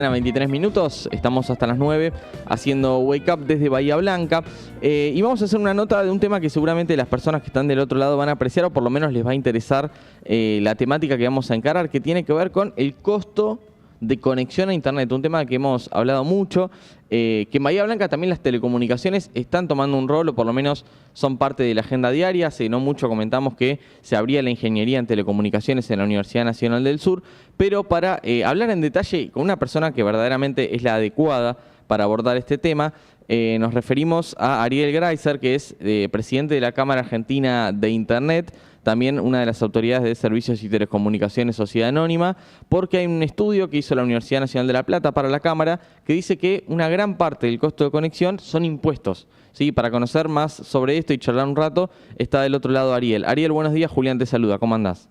A 23 minutos, estamos hasta las 9 haciendo Wake Up desde Bahía Blanca y vamos a hacer una nota de un tema que seguramente las personas que están del otro lado van a apreciar o por lo menos les va a interesar la temática que vamos a encarar, que tiene que ver con el costo de conexión a internet, un tema que hemos hablado mucho, que en Bahía Blanca también las telecomunicaciones están tomando un rol o por lo menos son parte de la agenda diaria. Hace no mucho comentamos que se abría la ingeniería en telecomunicaciones en la Universidad Nacional del Sur, pero para hablar en detalle con una persona que verdaderamente es la adecuada para abordar este tema, nos referimos a Ariel Greiser, que es presidente de la Cámara Argentina de Internet, también una de las autoridades de Servicios y Telecomunicaciones Sociedad Anónima, porque hay un estudio que hizo la Universidad Nacional de La Plata para la Cámara que dice que una gran parte del costo de conexión son impuestos. ¿Sí? Para conocer más sobre esto y charlar un rato, está del otro lado Ariel. Ariel, buenos días, Julián te saluda, ¿cómo andás?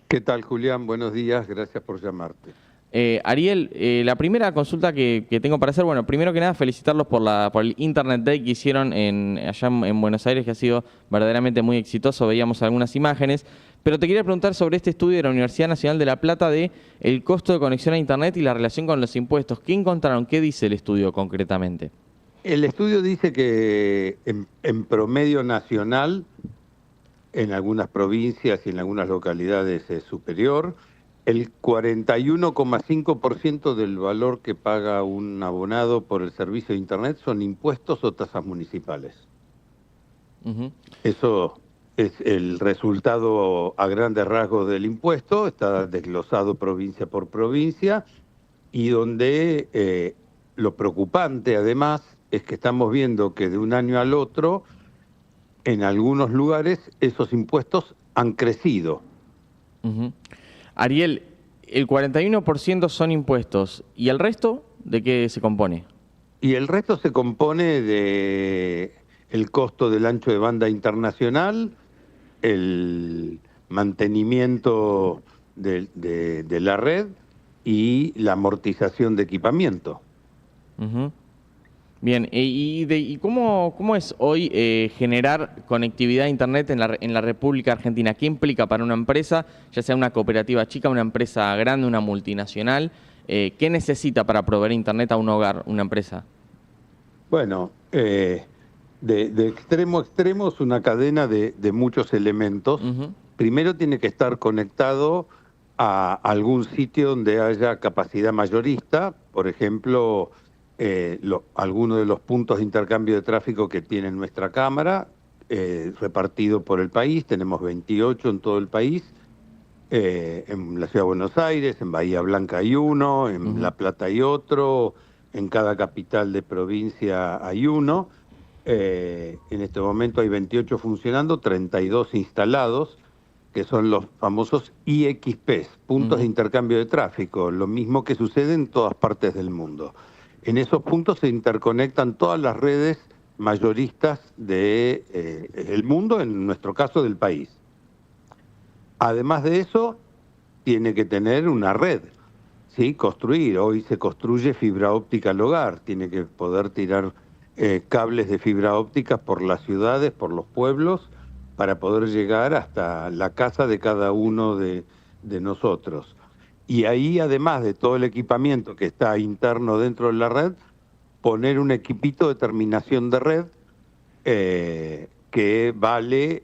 ¿Qué tal, Julián? Buenos días, gracias por llamarte. Ariel, la primera consulta que tengo para hacer, bueno, primero que nada felicitarlos por el Internet Day que hicieron allá en Buenos Aires, que ha sido verdaderamente muy exitoso, veíamos algunas imágenes, pero te quería preguntar sobre este estudio de la Universidad Nacional de La Plata de el costo de conexión a Internet y la relación con los impuestos. ¿Qué encontraron? ¿Qué dice el estudio concretamente? El estudio dice que en promedio nacional, en algunas provincias y en algunas localidades es superior. El 41,5% del valor que paga un abonado por el servicio de Internet son impuestos o tasas municipales. Eso es el resultado a grandes rasgos del impuesto, está desglosado provincia por provincia, y donde lo preocupante además es que estamos viendo que de un año al otro, en algunos lugares, esos impuestos han crecido. Ariel, el 41% son impuestos, ¿y el resto de qué se compone? Y el resto se compone de el costo del ancho de banda internacional, el mantenimiento de la red y la amortización de equipamiento. Bien, ¿y cómo es hoy generar conectividad a Internet en la República Argentina? ¿Qué implica para una empresa, ya sea una cooperativa chica, una empresa grande, una multinacional? ¿Qué necesita para proveer Internet a un hogar, una empresa? Bueno, de extremo a extremo es una cadena de muchos elementos. Primero tiene que estar conectado a algún sitio donde haya capacidad mayorista, por ejemplo, algunos de los puntos de intercambio de tráfico que tiene nuestra Cámara, repartido por el país. Tenemos 28 en todo el país, en la Ciudad de Buenos Aires, en Bahía Blanca hay uno, en La Plata hay otro, en cada capital de provincia hay uno. En este momento hay 28 funcionando, 32 instalados, que son los famosos IXPs, puntos de intercambio de tráfico, lo mismo que sucede en todas partes del mundo. En esos puntos se interconectan todas las redes mayoristas del mundo, en nuestro caso del país. Además de eso, tiene que tener una red, ¿sí? Construir. Hoy se construye fibra óptica al hogar, tiene que poder tirar cables de fibra óptica por las ciudades, por los pueblos, para poder llegar hasta la casa de cada uno de nosotros. Y ahí, además de todo el equipamiento que está interno dentro de la red, poner un equipito de terminación de red que vale,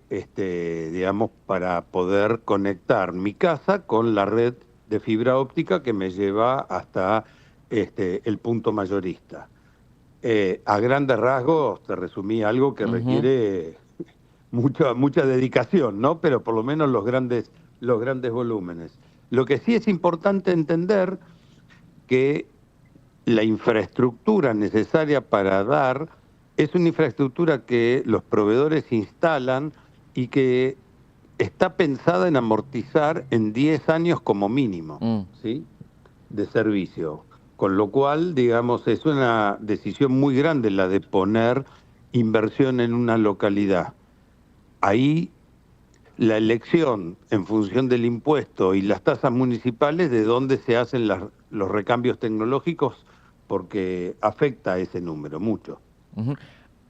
digamos, para poder conectar mi casa con la red de fibra óptica que me lleva hasta el punto mayorista. A grandes rasgos te resumí algo que requiere mucha dedicación, ¿no? Pero por lo menos los grandes volúmenes. Lo que sí es importante entender que la infraestructura necesaria para dar es una infraestructura que los proveedores instalan y que está pensada en amortizar en 10 años como mínimo, ¿sí? De servicio. Con lo cual, digamos, es una decisión muy grande la de poner inversión en una localidad. Ahí la elección en función del impuesto y las tasas municipales de dónde se hacen los recambios tecnológicos, porque afecta a ese número mucho.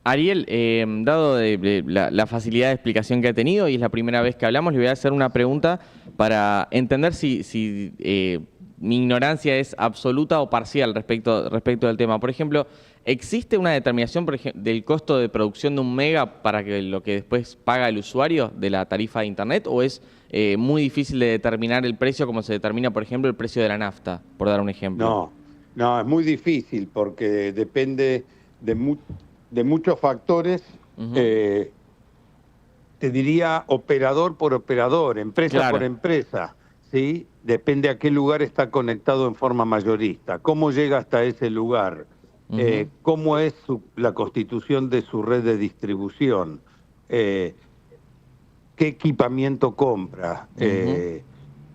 Ariel, dado la facilidad de explicación que ha tenido y es la primera vez que hablamos, le voy a hacer una pregunta para entender si mi ignorancia es absoluta o parcial respecto del tema. Por ejemplo, ¿existe una determinación del costo de producción de un mega para que lo que después paga el usuario de la tarifa de Internet? ¿O es muy difícil de determinar el precio como se determina, por ejemplo, el precio de la nafta, por dar un ejemplo? No, es muy difícil porque depende de muchos factores. Te diría operador por operador, empresa por empresa, ¿sí? Depende a qué lugar está conectado en forma mayorista, cómo llega hasta ese lugar, cómo es la constitución de su red de distribución, qué equipamiento compra,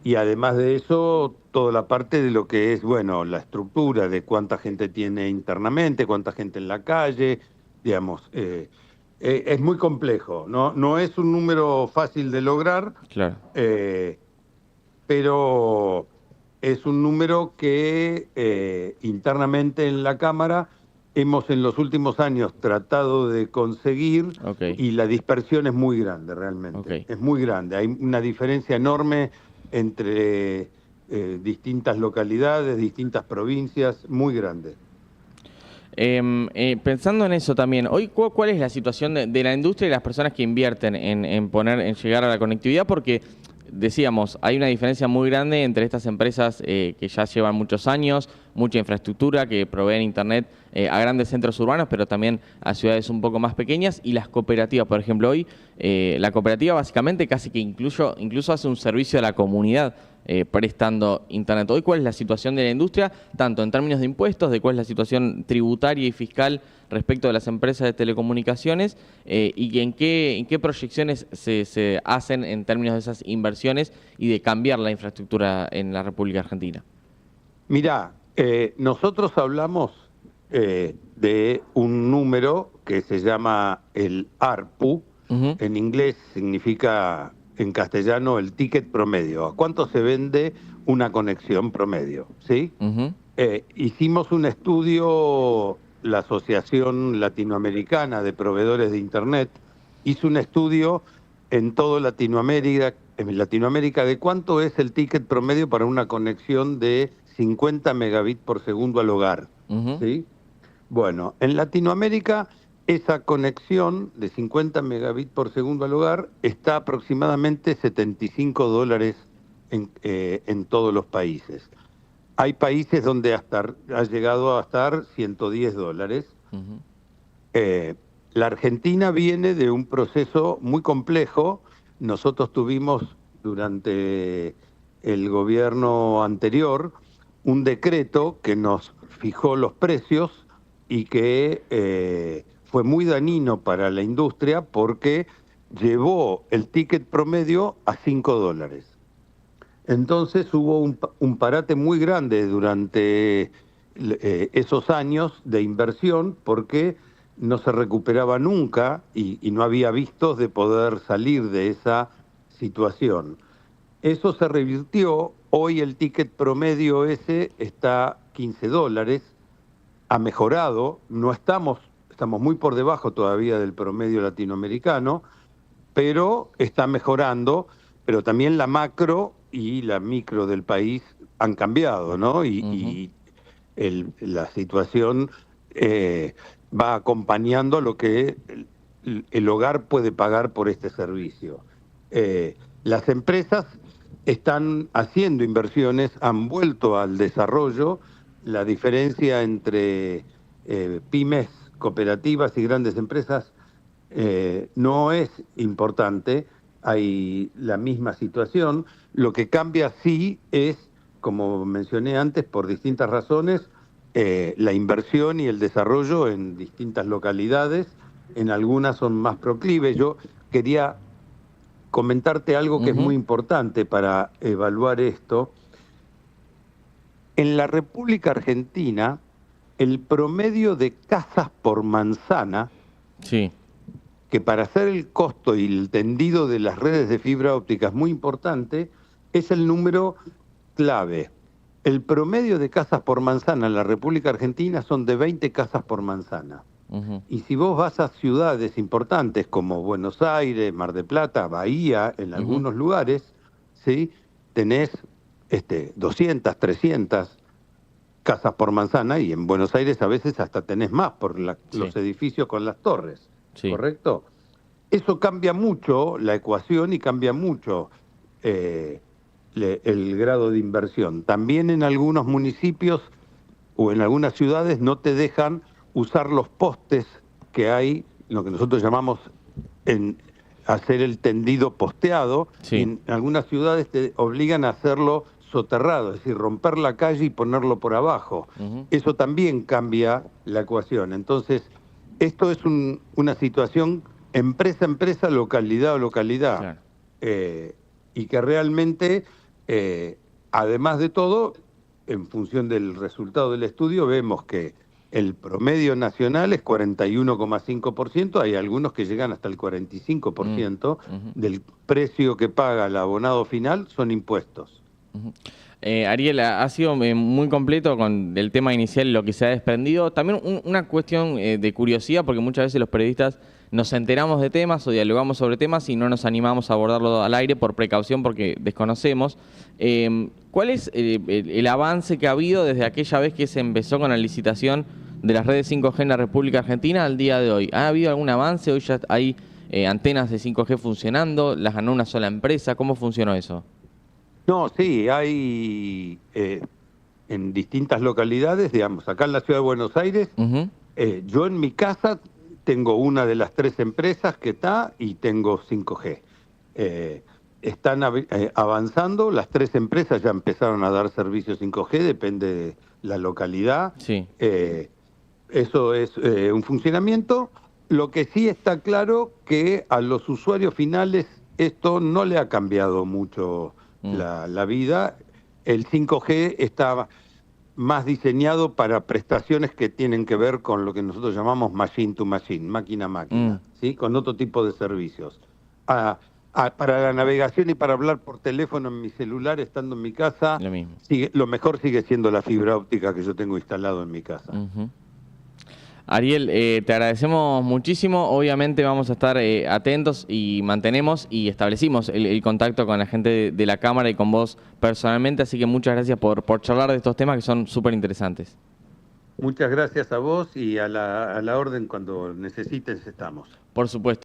y además de eso, toda la parte de lo que es, bueno, la estructura de cuánta gente tiene internamente, cuánta gente en la calle, digamos. Es muy complejo, no es un número fácil de lograr, Claro. Pero es un número que internamente en la Cámara hemos en los últimos años tratado de conseguir, y la dispersión es muy grande realmente, es muy grande. Hay una diferencia enorme entre distintas localidades, distintas provincias, muy grande. Pensando en eso también, hoy ¿cuál es la situación de la industria y las personas que invierten en llegar a la conectividad? Porque decíamos, hay una diferencia muy grande entre estas empresas que ya llevan muchos años, mucha infraestructura, que proveen Internet a grandes centros urbanos, pero también a ciudades un poco más pequeñas, y las cooperativas. Por ejemplo, hoy la cooperativa básicamente casi que incluso hace un servicio a la comunidad prestando Internet. Hoy, ¿cuál es la situación de la industria, tanto en términos de impuestos, de cuál es la situación tributaria y fiscal respecto de las empresas de telecomunicaciones, y en qué proyecciones se hacen en términos de esas inversiones y de cambiar la infraestructura en la República Argentina? Mirá, nosotros hablamos de un número que se llama el ARPU, en inglés significa en castellano el ticket promedio. ¿A cuánto se vende una conexión promedio? ¿Sí? Hicimos un estudio, la Asociación Latinoamericana de Proveedores de Internet hizo un estudio en toda Latinoamérica de cuánto es el ticket promedio para una conexión de 50 megabits por segundo al hogar. ¿Sí? Bueno, en Latinoamérica esa conexión de 50 megabits por segundo al hogar está aproximadamente $75 en todos los países. Hay países donde ha llegado a estar $110. La Argentina viene de un proceso muy complejo. Nosotros tuvimos durante el gobierno anterior un decreto que nos fijó los precios y que fue muy dañino para la industria porque llevó el ticket promedio a $5. Entonces hubo un parate muy grande durante esos años de inversión porque no se recuperaba nunca y no había vistos de poder salir de esa situación. Eso se revirtió, hoy el ticket promedio ese está $15, ha mejorado, estamos muy por debajo todavía del promedio latinoamericano, pero está mejorando, pero también la macro y la micro del país han cambiado, ¿no? Y la situación va acompañando lo que el hogar puede pagar por este servicio. Las empresas están haciendo inversiones, han vuelto al desarrollo. La diferencia entre pymes, cooperativas y grandes empresas no es importante, hay la misma situación. Lo que cambia sí es, como mencioné antes, por distintas razones, la inversión y el desarrollo en distintas localidades. En algunas son más proclives. Yo quería comentarte algo que es muy importante para evaluar esto. En la República Argentina, el promedio de casas por manzana, que para hacer el costo y el tendido de las redes de fibra óptica es muy importante, es el número clave. El promedio de casas por manzana en la República Argentina son de 20 casas por manzana. Y si vos vas a ciudades importantes como Buenos Aires, Mar del Plata, Bahía, en algunos lugares, ¿sí?, tenés 200, 300 casas por manzana, y en Buenos Aires a veces hasta tenés más por los edificios con las torres, ¿correcto? Eso cambia mucho la ecuación y cambia mucho el grado de inversión. También en algunos municipios o en algunas ciudades no te dejan usar los postes que hay, lo que nosotros llamamos hacer el tendido posteado. En algunas ciudades te obligan a hacerlo soterrado, es decir, romper la calle y ponerlo por abajo. Eso también cambia la ecuación. Entonces, esto es una situación empresa a empresa, localidad a localidad. Y que realmente, además de todo, en función del resultado del estudio, vemos que el promedio nacional es 41,5%, hay algunos que llegan hasta el 45% del precio que paga el abonado final son impuestos. Ariel, ha sido muy completo con el tema inicial y lo que se ha desprendido. También una cuestión de curiosidad, porque muchas veces los periodistas nos enteramos de temas o dialogamos sobre temas y no nos animamos a abordarlo al aire por precaución, porque desconocemos. ¿Cuál es el avance que ha habido desde aquella vez que se empezó con la licitación de las redes 5G en la República Argentina al día de hoy? ¿Ha habido algún avance? ¿Hoy ya hay antenas de 5G funcionando? ¿Las ganó una sola empresa? ¿Cómo funcionó eso? No, sí, hay en distintas localidades, digamos, acá en la ciudad de Buenos Aires, yo en mi casa tengo una de las 3 empresas que está y tengo 5G. Están avanzando, las 3 empresas ya empezaron a dar servicios 5G, depende de la localidad. Eso es un funcionamiento. Lo que sí está claro que a los usuarios finales esto no le ha cambiado mucho la vida. El 5G está más diseñado para prestaciones que tienen que ver con lo que nosotros llamamos machine to machine, máquina a máquina, ¿sí? Con otro tipo de servicios. Para la navegación y para hablar por teléfono en mi celular, estando en mi casa, lo mejor sigue siendo la fibra óptica que yo tengo instalado en mi casa. Ariel, te agradecemos muchísimo. Obviamente vamos a estar atentos y mantenemos y establecimos el contacto con la gente de la Cámara y con vos personalmente. Así que muchas gracias por charlar de estos temas que son súper interesantes. Muchas gracias a vos y a la orden, cuando necesites estamos. Por supuesto.